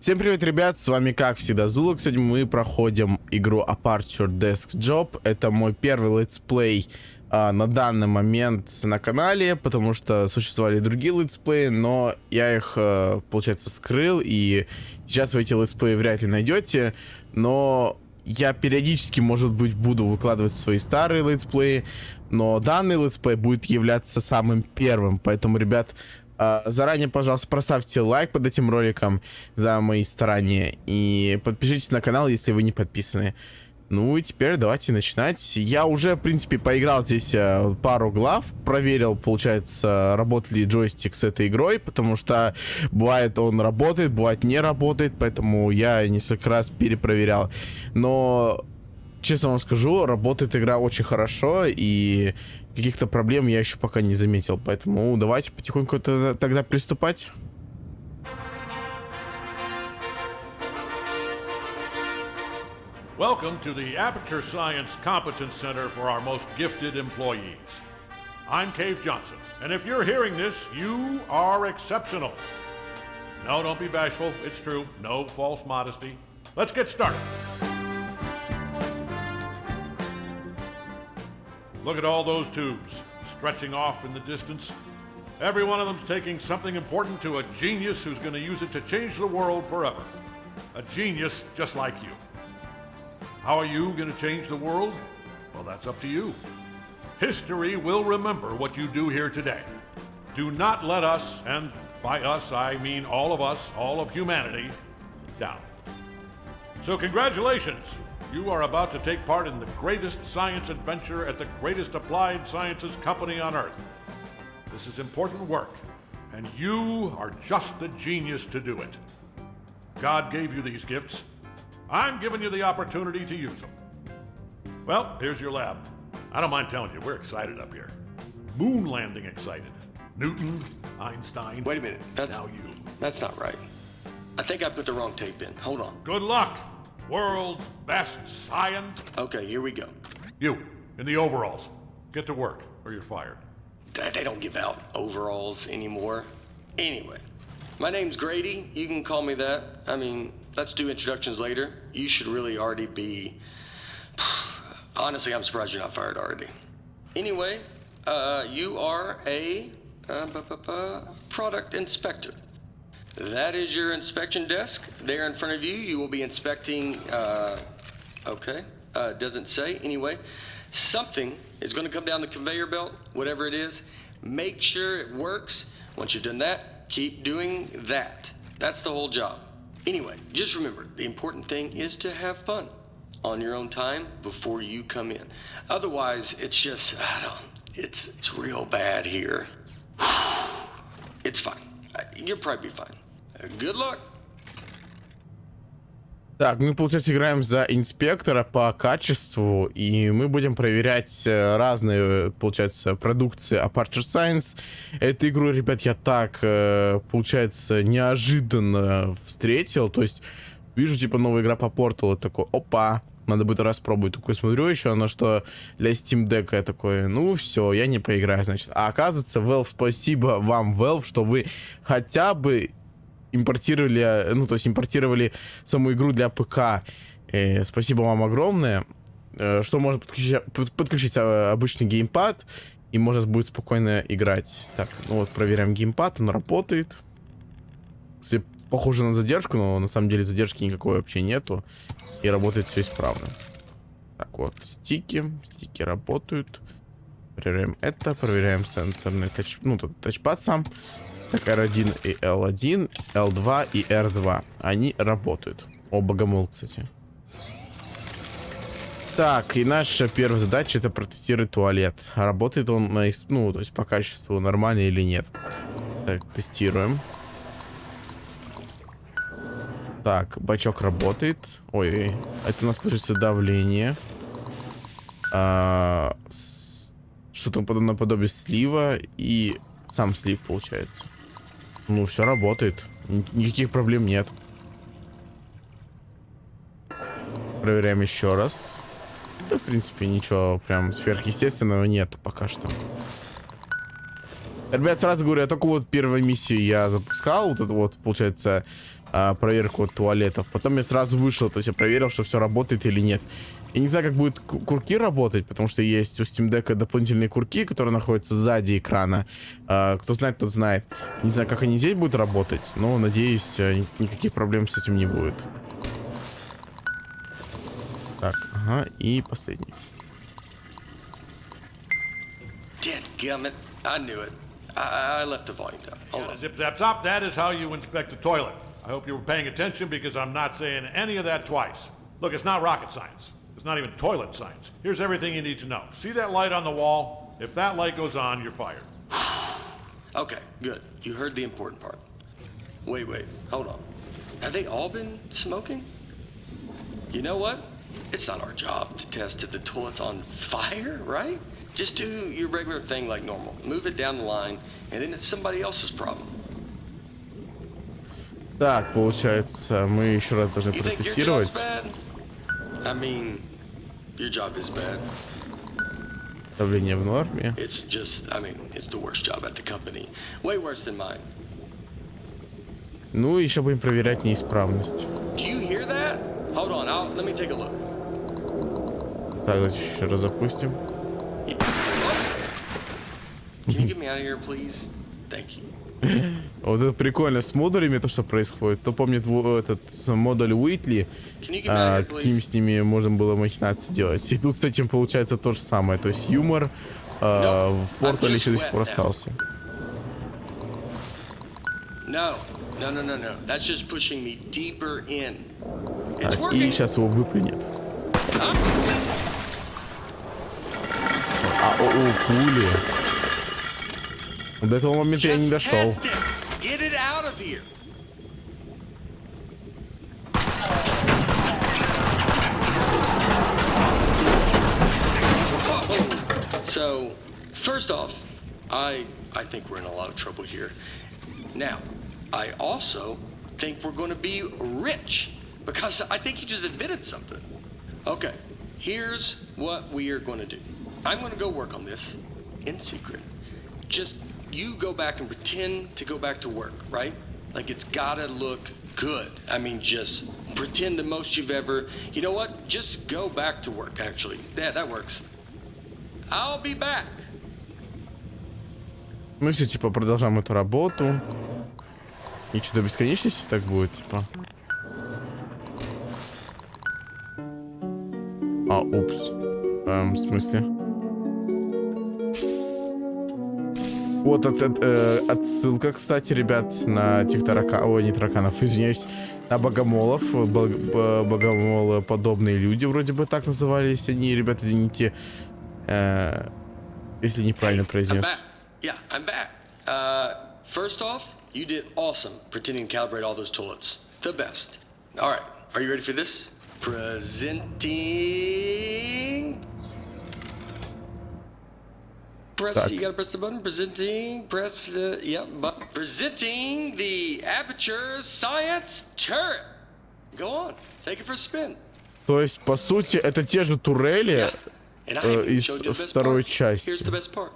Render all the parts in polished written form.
Всем привет, ребят, с вами как всегда Zulax. Сегодня мы проходим игру Aperture Desk Job. Это мой первый летсплей на данный момент на канале, потому что существовали другие летсплеи, но я их, получается, скрыл, и сейчас вы эти летсплеи вряд ли найдете, но я периодически, может быть, буду выкладывать свои старые летсплеи, но данный летсплей будет являться самым первым, поэтому, ребят, заранее, пожалуйста, проставьте лайк под этим роликом за мои старания и подпишитесь на канал, если вы не подписаны. Ну и теперь давайте начинать. Я уже, в принципе, поиграл здесь пару глав, проверил, получается, работает ли джойстик с этой игрой, потому что бывает он работает, бывает не работает, поэтому я несколько раз перепроверял. Но, честно вам скажу, работает игра очень хорошо, и каких-то проблем я еще пока не заметил, поэтому давайте потихоньку тогда приступать. Welcome to the Aperture Science Competence Center for our most gifted employees. I'm Cave Johnson, and if you're hearing this, you are exceptional. No, don't be bashful. It's true. No false modesty. Let's get started. Look at all those tubes stretching off in the distance. Every one of them's taking something important to a genius who's going to use it to change the world forever. A genius just like you. How are you going to change the world? Well, that's up to you. History will remember what you do here today. Do not let us, and by us I mean all of us, all of humanity, down. So congratulations. You are about to take part in the greatest science adventure at the greatest applied sciences company on Earth. This is important work, and you are just the genius to do it. God gave you these gifts. I'm giving you the opportunity to use them. Well, here's your lab. I don't mind telling you, we're excited up here. Moon landing excited. Newton, Einstein. Wait a minute. That's not right. I think I put the wrong tape in. Hold on. Good luck. World's best science. Okay, here we go. You, in the overalls. Get to work, or you're fired. They don't give out overalls anymore. Anyway, my name's Grady. You can call me that. I mean, let's do introductions later. You should really already be... Honestly, I'm surprised you're not fired already. Anyway, you are a product inspector. That is your inspection desk. There in front of you, you will be inspecting, doesn't say. Anyway, something is going to come down the conveyor belt, whatever it is. Make sure it works. Once you've done that, keep doing that. That's the whole job. Anyway, just remember, the important thing is to have fun on your own time before you come in. Otherwise, it's just, it's real bad here. It's fine. You'll probably be fine. Good luck. Так, мы, получается, играем за инспектора по качеству, и мы будем проверять разные, получается, продукции Aperture Science. Эту игру, ребят, я так, получается, неожиданно встретил. То есть, вижу, типа, новая игра по порталу, такой, опа, надо будет распробовать. Такой смотрю еще на что для Steam Deck, я такой, ну все, я не поиграю, значит. А оказывается, Valve, спасибо вам, Valve, что вы хотя бы импортировали, импортировали саму игру для ПК. Спасибо вам огромное. Что можно подключить обычный геймпад, и можно будет спокойно играть. Так, ну вот, проверяем геймпад, он работает. Похоже на задержку, но на самом деле задержки никакой вообще нету. И работает все исправно. Так вот, стики работают. Проверяем это, проверяем сенсорный тачпад сам. Так, R1 и L1, L2 и R2. Они работают. О, богомол, кстати. Так, и наша первая задача — это протестировать туалет. Работает он, то есть по качеству нормально или нет. Так, тестируем. Так, бачок работает. Ой, это у нас, получается, давление. Что-то наподобие слива и сам слив, получается. Ну, все работает. Никаких проблем нет. Проверяем еще раз. Да, в принципе, ничего прям сверхъестественного нет пока что. Ребят, сразу говорю, я только вот первую миссию я запускал. Вот это вот, получается, проверку туалетов. Потом я сразу вышел, то есть я проверил, что все работает или нет. Я не знаю, как будут курки работать, потому что есть у Steam Deck дополнительные курки, которые находятся сзади экрана. Кто знает, тот знает. Не знаю, как они здесь будут работать, но надеюсь, никаких проблем с этим не будет. Так, ага, и последний. Dadgummit, I knew it. I left the volume down. Hold on. Zip zap zop, that is how you inspect a toilet. I hope you were paying attention because I'm not saying any of that twice. Look, it's not rocket science. It's not even toilet science. Here's everything you need to know. See that light on the wall? If that light goes on, you're fired. Okay, good. You heard the important part. Wait, hold on. Have they all been smoking? You know what? It's not our job to test if the toilet's on fire, right? Just do your regular thing like normal. Move it down the line, and then it's somebody else's problem. Так, получается, мы еще раз должны You think your протестировать. job's bad? I mean, your job is bad. Давление в норме. It's just, I mean, it's the worst job at the company. Way worse than mine. Ну, еще будем проверять неисправность. Do you hear that? Hold on, let me take a look. Так, давайте еще раз запустим. Can you get me out of here, please? Thank you. Вот это прикольно с модулями, то, что происходит. Кто помнит этот модуль Уитли, Can you get me out of here, какими please? с ними можно было махинации делать. И тут с этим получается то же самое. То есть юмор в портале еще до сих пор остался. No. That's just pushing me deeper in. It's Так, и working. сейчас его выплюнет. Huh? Пули. До этого момента я не Just дошел. test it. Get it out of here. So, first off, I think we're in a lot of trouble here. Now, I also think we're going to be rich because I think you just admitted something. Okay, here's what we are going to do. I'm going to go work on this in secret. Just you go back and pretend to go back to work, right? Like it's gotta look good. I mean, just pretend the most you've ever. You know what? Just go back to work. Actually, yeah, that works. I'll be back. Мы все, типа, продолжаем эту работу. И что, до бесконечности так будет, типа. Упс. В смысле? Вот отсылка, кстати, ребят, на тех тараканов, ой, не тараканов, извиняюсь, на богомолов. Богомолы подобные люди, вроде бы так назывались они. Ребят, извините, если неправильно произнес. Yeah, I'm back. First off, you did awesome pretending to calibrate all those toilets. The best. All right, are you ready for this? Presenting. You gotta press the button. Presenting. Press the button. Presenting the Aperture Science Turret. Go on, take it for a spin. То есть, по сути, это те же турели из второй части. Here's the best part.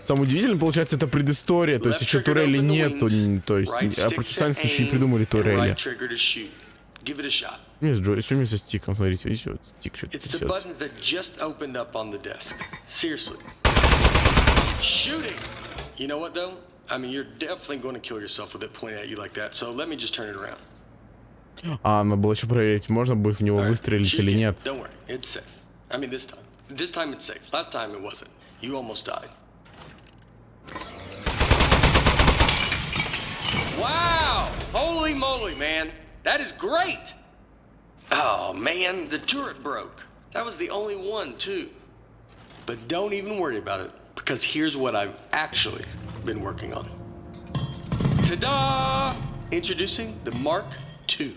Самое удивительное, получается, это предыстория, то есть еще турели нету, то есть Aperture Science еще не придумали турели. Нет, Джо, что мне со стиком, смотрите, видите, вот стик что-то трясется. You know what though? I mean, you're definitely going to kill yourself with it pointed at you like that. So let me just turn it around. Надо было еще проверить, можно будет в него выстрелить или нет. Don't worry, it's safe. I mean, this time it's safe. Last time it wasn't. You almost died. Wow! Holy moly, man! That is great! Oh man, the turret broke. That was the only one too. But don't even worry about it, because here's what I've actually been working on. Ta-da! Introducing the Mark II.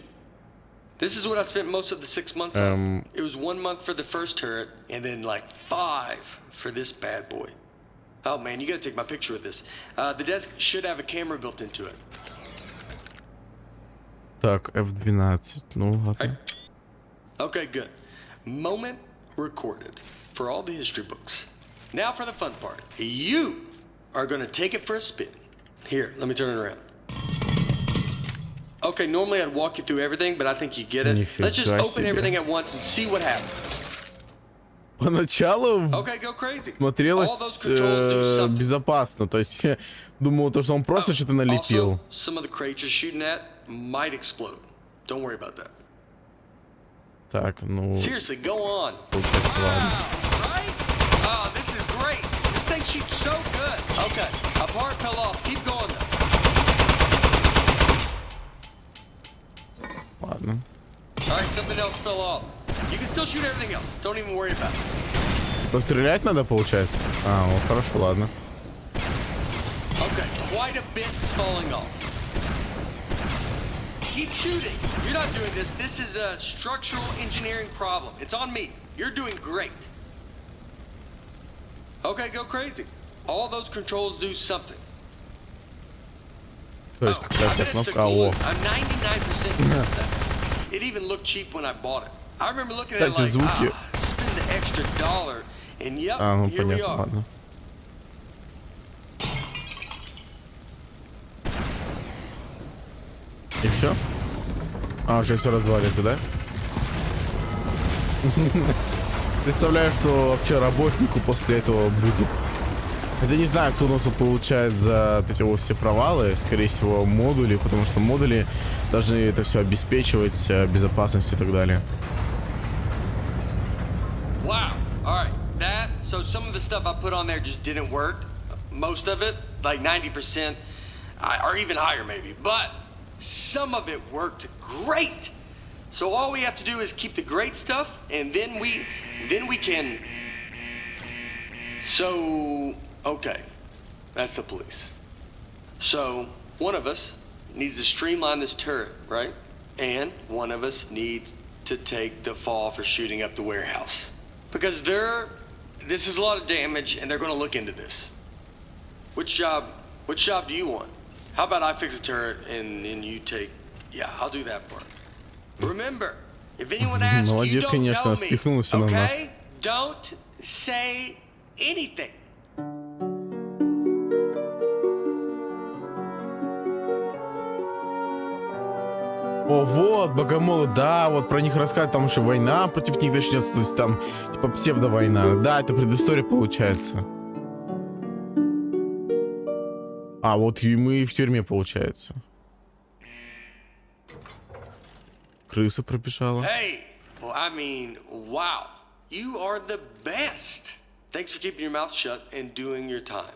This is what I spent most of the 6 months on. It was 1 month for the first turret, and then like 5 for this bad boy. Oh man, you gotta take my picture with this. The desk should have a camera built into it. Так, F12, ну ладно. Okay, good. Moment recorded for all the history books. Now for the fun part. You are gonna take it for a spin. Here, let me turn it around. Okay, normally I'd walk you through everything, but I think you get it. Let's just open everything at once and see what happens. Поначалу Okay, go crazy. смотрелось All those controls do something. безопасно, то есть я думал, то, что он просто что-то налепил. Also, some of the crates you're shooting at might explode. Don't worry about that. Так, ну... Seriously, go on. Ладно. Right? Oh, this is great. This thing shoots so good. Okay, a part fell off. Keep going though. Ладно. Alright, something else fell off. You can still shoot everything else. Don't even worry about it. Пострелять надо, получается? А, ну хорошо, ладно. Okay, quite a bit's falling off. Keep shooting. You're not doing this. This is a structural engineering problem. It's on me. You're doing great. Okay, go crazy. All those controls do something. То есть, какая кнопка? О. I'm 99% convinced that. It even looked cheap when I bought it. I remember looking at it like, звуки. spend the extra $1, and yep, А, ну here we понятно, are. ладно. И все? А, уже все развалится, да? Представляю, что вообще работнику после этого будет. Хотя не знаю, кто у нас тут получает за эти вот все провалы. Скорее всего, модули, потому что модули должны это все обеспечивать, безопасность и так далее. Wow. All right. That, so some of the stuff I put on there just didn't work. Most of it, like 90%, or even higher maybe. But some of it worked great. So all we have to do is keep the great stuff, and then we can. So, okay, that's the police. So one of us needs to streamline this turret, right? And one of us needs to take the fall for shooting up the warehouse. Because this is a lot of damage, and they're going to look into this. Which job do you want? How about I fix a turret, and you take... Yeah, I'll do that part. Remember, if anyone asks, you don't know me, okay? Don't say anything. О, вот, богомолы, да, вот про них рассказывают, там еще война против них начнется, то есть там, типа, псевдовойна. Да, это предыстория получается. А, вот и мы в тюрьме, получается. Крыса пробежала. Hey, well, I mean, wow. You are the best. Thanks for keeping your mouth shut and doing your time.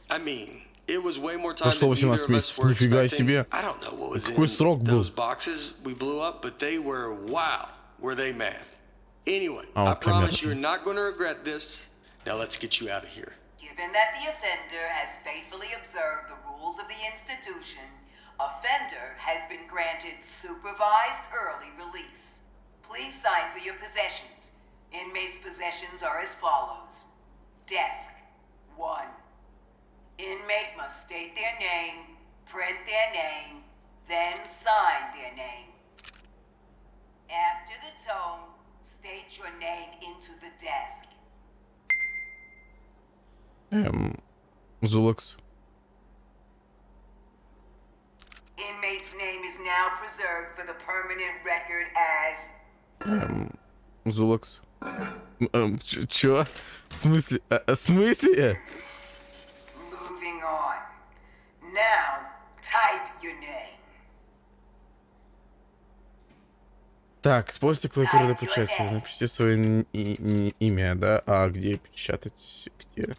I mean, it was way more time than either of us were expecting. I don't know what was in those boxes we blew up, but they were, wow, were they mad. Anyway, I promise you're not going to regret this. Now let's get you out of here. Given that the offender has faithfully observed the rules of the institution, offender has been granted supervised early release. Please sign for your possessions. Inmates' possessions are as follows. Desk, 1. Inmate must state their name, print their name, then sign their name. After the tone, state your name into the desk. Zulax. Inmate's name is now preserved for the permanent record as... Zulax. Чё? В смысле? В смысле? Moving on. Now, type your name. Так, используйте клавиатуру для печати. Напишите свое имя, да? А где печатать? Где?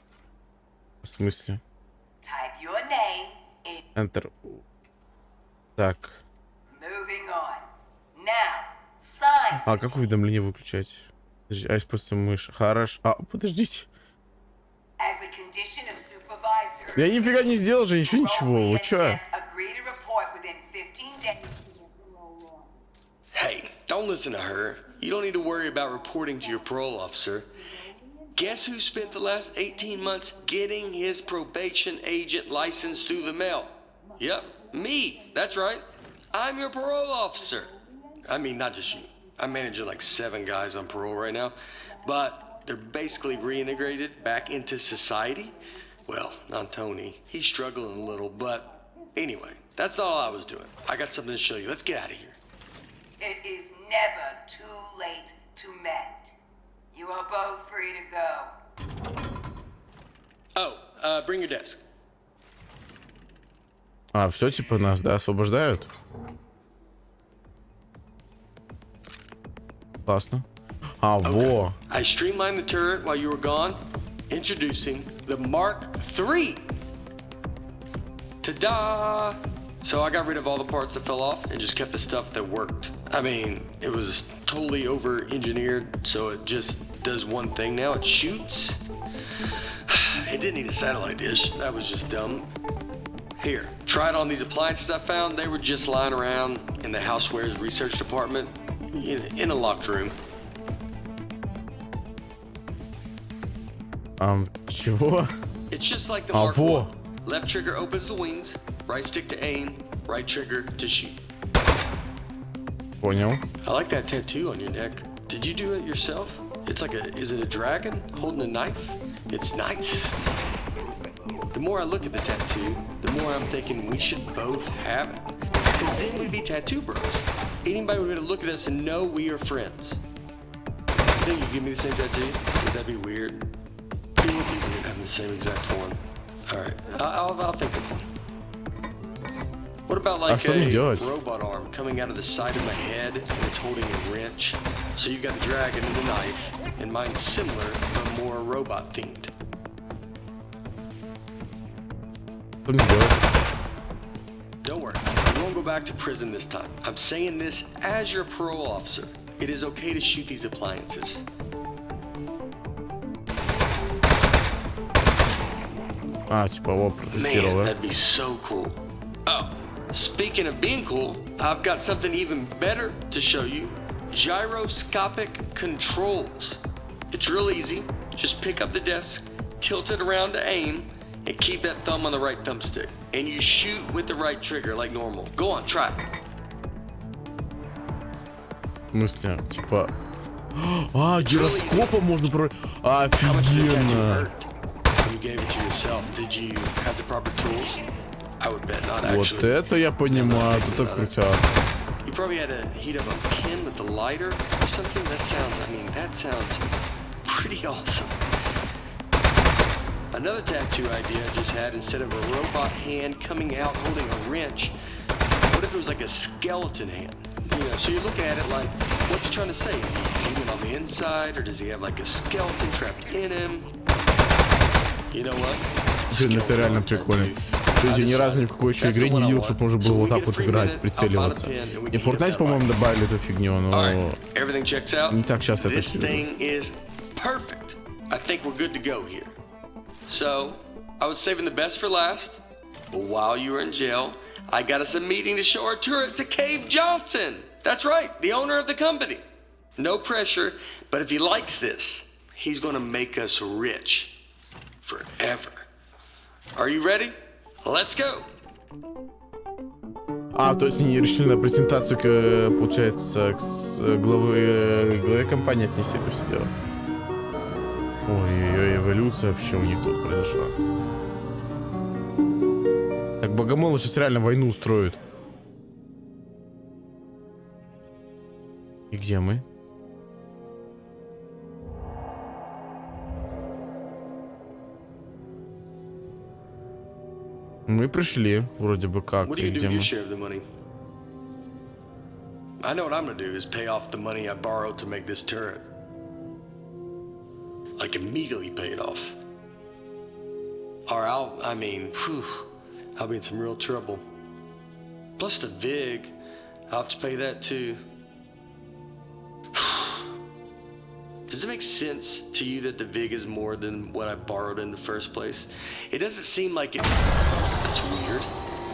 В смысле? Type your name in... Enter. Так. Moving on. Now, sign. А как уведомление выключать? Подожди, а используйте мышь. Хорошо. А, подождите. As a condition of supervised... Я нифига не сделал же еще ничего. Вы чё? Hey, don't listen to her. You don't need to worry about reporting to your parole officer. Guess who spent the last 18 months getting his probation agent license through the mail? Yep, me. That's right. I'm your parole officer. I mean, not just you. I'm managing like 7 guys on parole right now, but they're basically reintegrated back into society. Well, not Tony. He's struggling a little, but anyway, That's all I was doing. I got something to show you. Let's get out of here. It is never too late to mend. You are both free to go. Oh, bring your desk. А, все, типа нас, да, освобождают? Классно. А, во. I streamlined the turret while you were gone. Introducing the Mark III. Ta-da! So I got rid of all the parts that fell off and just kept the stuff that worked. I mean, it was totally over-engineered, so it just does one thing now. It shoots. It didn't need a satellite dish. That was just dumb. Here, try it on these appliances I found. They were just lying around in the housewares research department in a locked room. Чего? It's just like the Mark во. I. Left trigger opens the wings, right stick to aim, right trigger to shoot. Понял. I like that tattoo on your neck. Did you do it yourself? It's like is it a dragon holding a knife? It's nice. The more I look at the tattoo, the more I'm thinking we should both have it. Because then we'd be tattoo bros. Anybody would be able to look at us and know we are friends. You think you give me the same tattoo? Would that be weird? It would be weird having the same exact one. Alright, I'll think of one. What about like a robot arm coming out of the side of my head and it's holding a wrench? So you got the dragon and the knife, and mine's similar but more robot themed. Don't worry, you won't go back to prison this time. I'm saying this as your parole officer. It is okay to shoot these appliances. А, типа, вот, протестировал, да? That'd be so cool. Oh, speaking of being cool, I've got something even better to show you. Gyroscopic controls. It's real easy. Just pick up the desk, tilt it around to aim, and keep that thumb on the right thumbstick. And you shoot with the right trigger like normal. Go on, try it. В смысле, типа... А, гироскопом можно про... Офигенно! You gave it to yourself. Did you have the proper tools? I would bet not Вот actually. это я понимаю, это крутяк. You probably had to heat up a pin with the lighter or something. That sounds pretty awesome. Another tattoo idea I just had, instead of a robot hand coming out holding a wrench, what if it was like a skeleton hand? You know, so you look at it like, what's he trying to say? Is he aiming on the inside, or does he have like a skeleton trapped in him? You know what? Блин, это реально прикольно. Кстати, ни разу ни в какой еще игре не видел, чтобы можно было вот так вот играть, прицеливаться. И в Fortnite, по-моему, добавили эту фигню, но не так часто это все вижу. I think we're good to go here. So, I was saving the best for last. While you were in jail, I got us a meeting to show our turret to Cave Johnson. That's right, the owner of the company. No pressure, but if he likes this, he's gonna make us rich. Forever. Are you ready? Let's go. А, то есть они решили на презентацию, получается, к главе компании отнести это все дело. Ой-ой-ой, эволюция вообще у них тут произошла. Так богомолы сейчас реально войну устроят. И где мы? Мы пришли, вроде бы как, и где мы? I know what I'm gonna do is pay off the money I borrowed to make this turret. Like immediately pay it off. Or I'll be in some real trouble. Plus the VIG, I'll have to pay that too. Does it make sense to you that the VIG is more than what I borrowed in the first place? It doesn't seem like it. That's weird.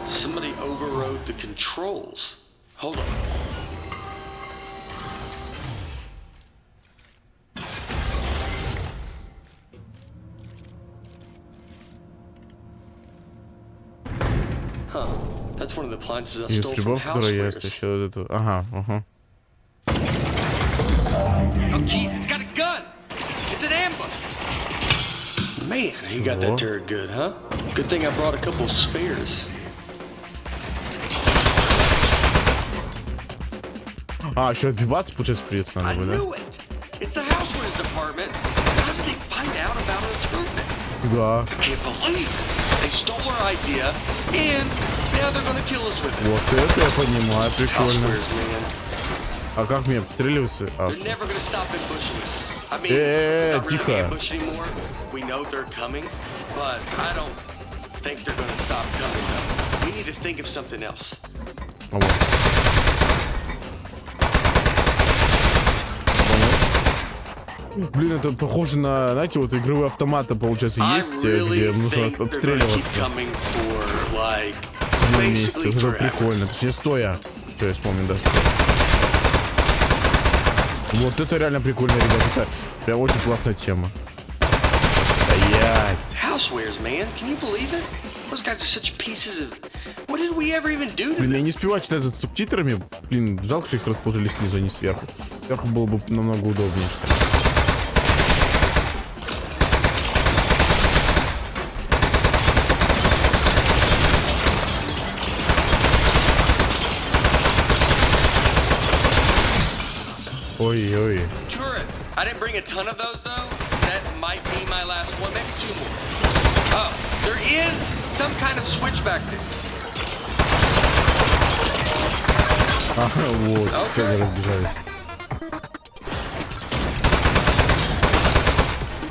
Somebody overrode the controls. Hold on. Huh. That's one of the appliances I stole from housewares. Ага. Oh, jeez, it's got a gun! It's an ambush! Man, he got that turret good, huh? Good thing I brought a couple spares. А, еще отбиваться, получается, придется I надо будет, knew it. It's the housewares department. How did they find out about our improvement? да? I can't believe it. They stole our idea, and now they're gonna kill us with it. Вот это я понимаю, прикольно. Housewares, man. А как мне обстреливаться? А, They're never gonna stop ambushing us. I mean, it's not really тихо. an ambush anymore. We know they're coming, but I don't think they're gonna stop coming though. We need to think of something else. а вот. Понял. Блин, это похоже на, знаете, вот игровые автоматы, получается, I есть, really где нужно think they're gonna keep обстреливаться. coming for like Вместе. basically Это forever. прикольно. Точнее, стоя. Что я вспомнил, да, стоя. Вот это реально прикольно, ребят. Это прям очень классная тема. Стоять. Housewares, man. Can you believe it? Those guys are such pieces of. What did we ever even do to Блин, them? я не успеваю читать за субтитрами. Блин, жалко, что их расположили снизу, а не сверху. Сверху было бы намного удобнее, что ли. Ой-ой. Turret. I didn't bring a ton of those though. That might be my last one, maybe two more. Oh, there is some kind of switch back there. Ага, вот, все, мы разбежались.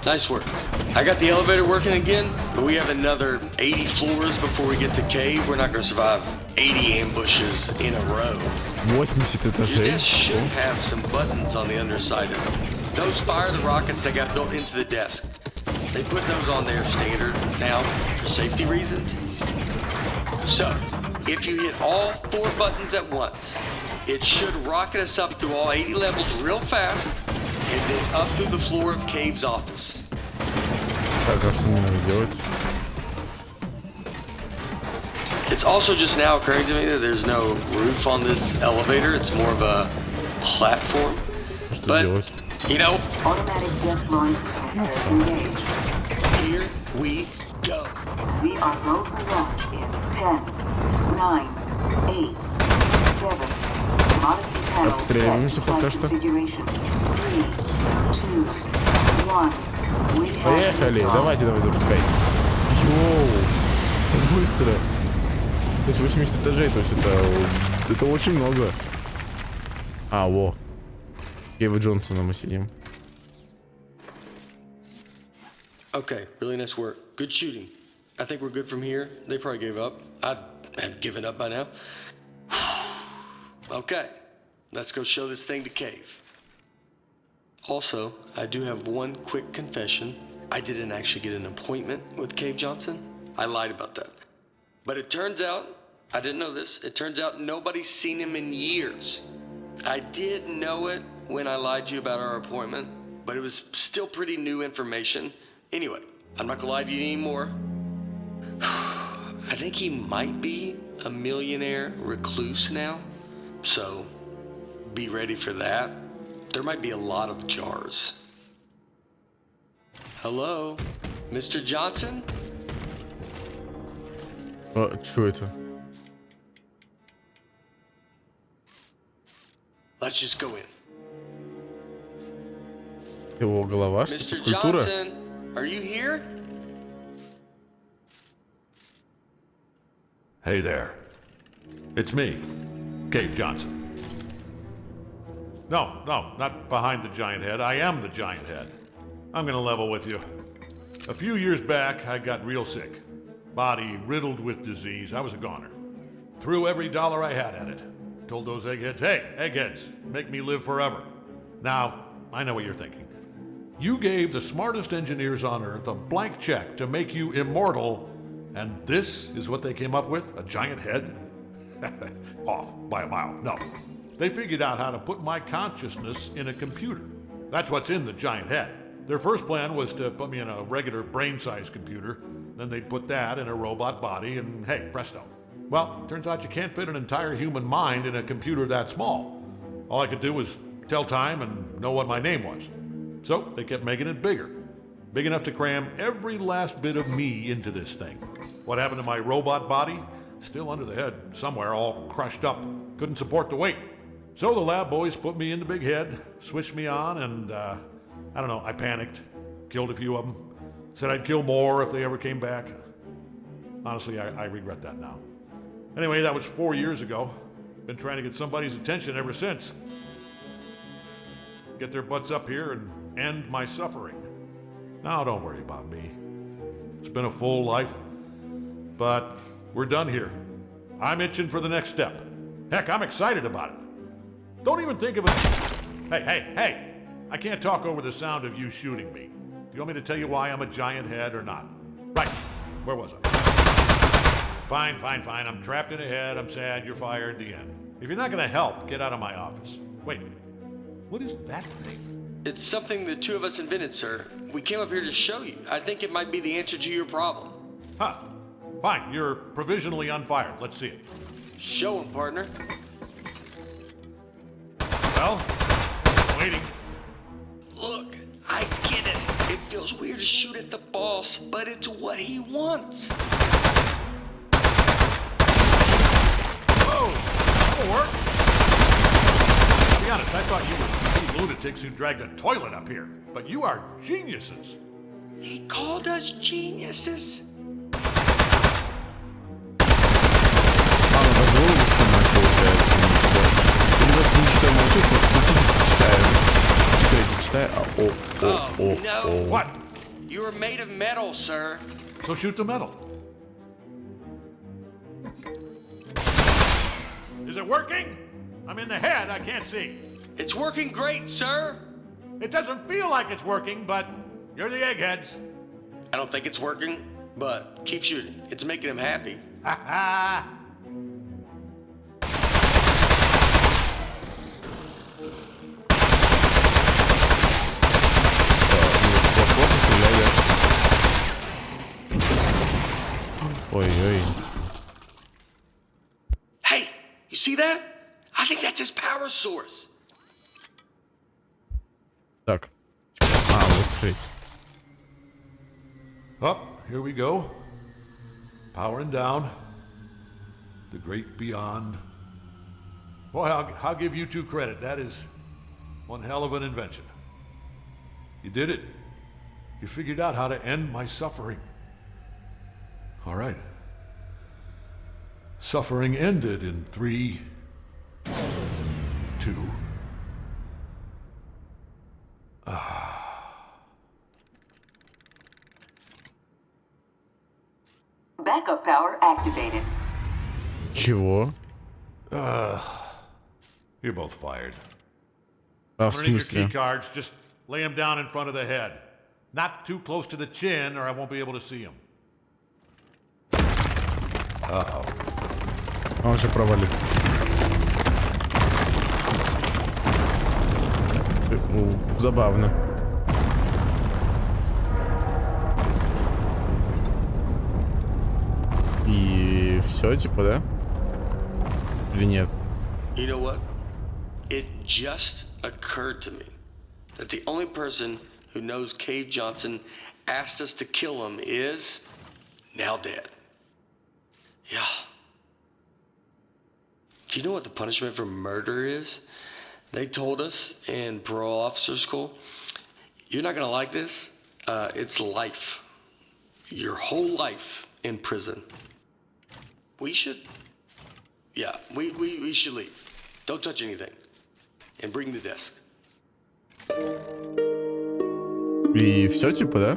Nice work. I got the elevator working again, but we have another 80 floors before we get to cave. We're not going to survive 80 ambushes in a row. 80 Your этажей. desk should have some buttons on the underside of it. Those fire the rockets that got built into the desk. They put those on there standard now for safety reasons. So, if you hit all 4 buttons at once, it should rocket us up through all 80 levels real fast, and then up through the floor of Cave's office. Так, а что мне надо делать? It's also just now occurring to me that there's no roof on this elevator. It's more of a platform. Что But, делать? you know, Automatic desk launch sensor engaged. here we go. We are go for launch in 10, 9, 8, 7. Modesty panel Обстреливаемся set. пока Flight что. configuration. 3, 2, 1. We have Поехали, liftoff. давай запускай. Йоу, это быстро. То есть 80 этажей, то есть это очень много. А, во. Кейва Джонсона мы сидим. Okay, really nice work. Good shooting. I think we're good from here. They probably gave up. I have given up by now. Okay, let's go show this thing to Cave. Also, I do have one quick confession. I didn't actually get an appointment with Cave Johnson. I lied about that. But it turns out, I didn't know this, it turns out nobody's seen him in years. I did know it when I lied to you about our appointment, but it was still pretty new information. Anyway, I'm not gonna lie to you anymore. I think he might be a millionaire recluse now, so be ready for that. There might be a lot of jars. Hello, Mr. Johnson? А, что это? Let's just go in. Его голова, что это Mr. скульптура? Johnson, are you here? Hey there. It's me, Cave Johnson. No, not behind the giant head. I am the giant head. I'm gonna level with you. A few years back, I got real sick. Body riddled with disease. I was a goner. Threw every dollar I had at it. Told those eggheads, hey, eggheads, make me live forever. Now, I know what you're thinking. You gave the smartest engineers on Earth a blank check to make you immortal, and this is what they came up with? A giant head? Off by a mile. No. They figured out how to put my consciousness in a computer. That's what's in the giant head. Their first plan was to put me in a regular brain-sized computer, then they'd put that in a robot body, and hey, presto. Well, turns out you can't fit an entire human mind in a computer that small. All I could do was tell time and know what my name was. So they kept making it bigger. Big enough to cram every last bit of me into this thing. What happened to my robot body? Still under the head somewhere, all crushed up. Couldn't support the weight. So the lab boys put me in the big head, switched me on, and I don't know, I panicked, killed a few of them, said I'd kill more if they ever came back. Honestly, I regret that now. Anyway, that was 4 years ago. Been trying to get somebody's attention ever since. Get their butts up here and end my suffering. Now don't worry about me. It's been a full life, but we're done here. I'm itching for the next step. Heck, I'm excited about it. Don't even think of it. Hey, I can't talk over the sound of you shooting me. Do you want me to tell you why I'm a giant head or not? Right, where was I? Fine. I'm trapped in a head. I'm sad. You're fired. The end. If you're not going to help, get out of my office. Wait, what is that thing? It's something the two of us invented, sir. We came up here to show you. I think it might be the answer to your problem. Huh. Fine, you're provisionally unfired. Let's see it. Show him, partner. Well, waiting. Look, I get it. It feels weird to shoot at the boss, but it's what he wants. Whoa, that'll work. To be honest, I thought you were two lunatics who dragged a toilet up here, but you are geniuses. He called us geniuses. Oh, no. What? You are made of metal, sir. So shoot the metal. Is it working? I'm in the head, I can't see. It's working great, sir. It doesn't feel like it's working, but you're the eggheads. I don't think it's working, but keep shooting. It's making him happy. Ha ha! Ой-ой. Hey, you see that? I think that's his power source. Так. Вот скрыть. Up, here we go. Powering down. The great beyond. Boy, I'll give you two credit. That is one hell of an invention. You did it. You figured out how to end my suffering. All right. Suffering ended in 3, 2. Backup power activated. Чего? You're both fired. А, в I'm gonna need your смысле? key cards. Just lay them down in front of the head. Not too close to the chin, or I won't be able to see them. Он же провалится. Забавно. И все, типа, да? Или нет? You know what? It just occurred to me that the only person who knows Cave Johnson asked us to kill him is now dead. Yeah. Do you know what the punishment for murder is? They told us in parole officer school, you're not gonna like this. It's life. Your whole life in prison. We should, yeah, we should leave. Don't touch anything. And bring the desk. И все, типа, да?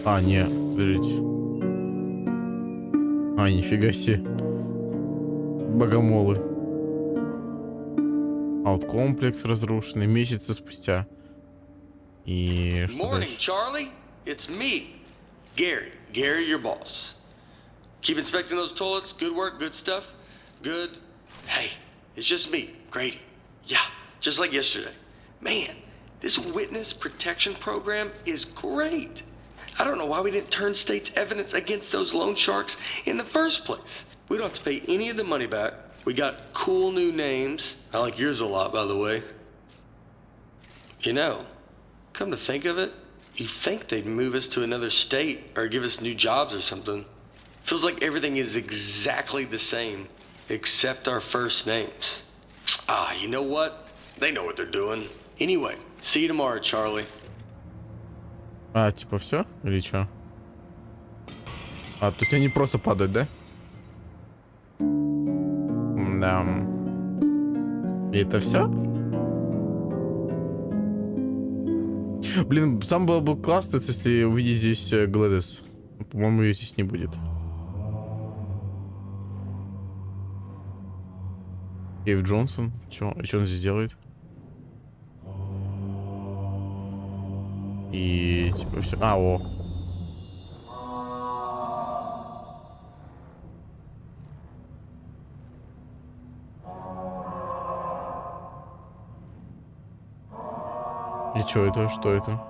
А, нет, подождите. А, нифига себе. Богомолы. Ауткомплекс разрушенный месяцы спустя. И что Morning, дальше? Charlie. It's me, Gary. Gary, your boss. Keep inspecting those toilets. Good work, good stuff. Good. Hey, it's just me, Grady. Yeah, just like yesterday. Man, this witness protection program is great. I don't know why we didn't turn state's evidence against those loan sharks in the first place. We don't have to pay any of the money back. We got cool new names. I like yours a lot, by the way. You know, come to think of it, you'd think they'd move us to another state or give us new jobs or something. Feels like everything is exactly the same, except our first names. Ah, you know what? They know what they're doing. Anyway, see you tomorrow, Charlie. А, типа все? Или что? А, то есть они просто падают, да? Да. И это все? Блин, сам было бы классно, если увидеть здесь Глэдис. По-моему, ее здесь не будет. Кейв Джонсон. Что он здесь делает? И типа все. А, о. И что это? Что это?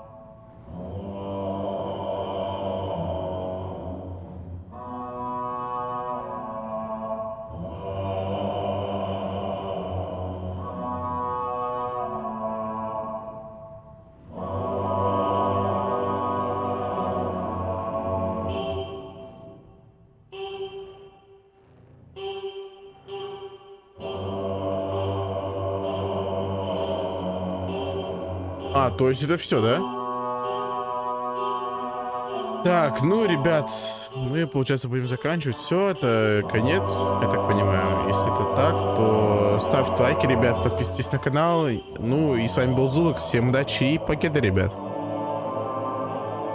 А, то есть это все, да? Так, ну, ребят, мы, получается, будем заканчивать. Все, это конец, я так понимаю. Если это так, то ставьте лайки, ребят, подписывайтесь на канал. Ну, и с вами был Zulax. Всем удачи и покеда, ребят.